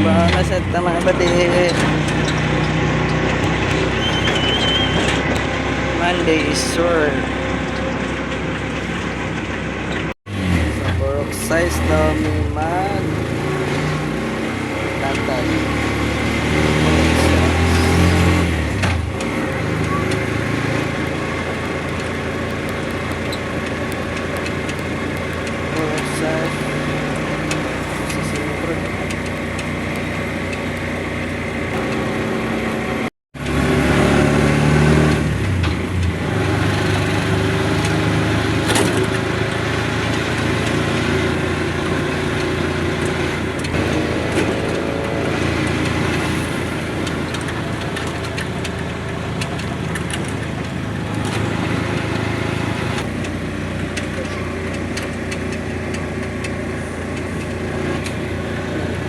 Bahala sa mga bati. Monday is sure. Sa pork size daw may mag tatag. Pork size. Sisipro.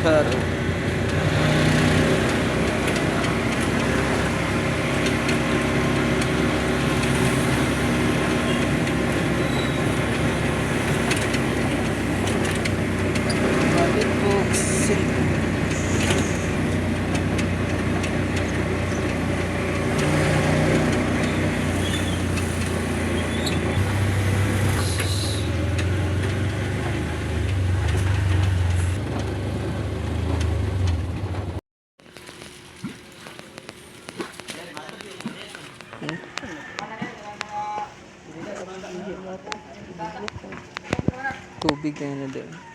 Karo. Bakit po tubig na din.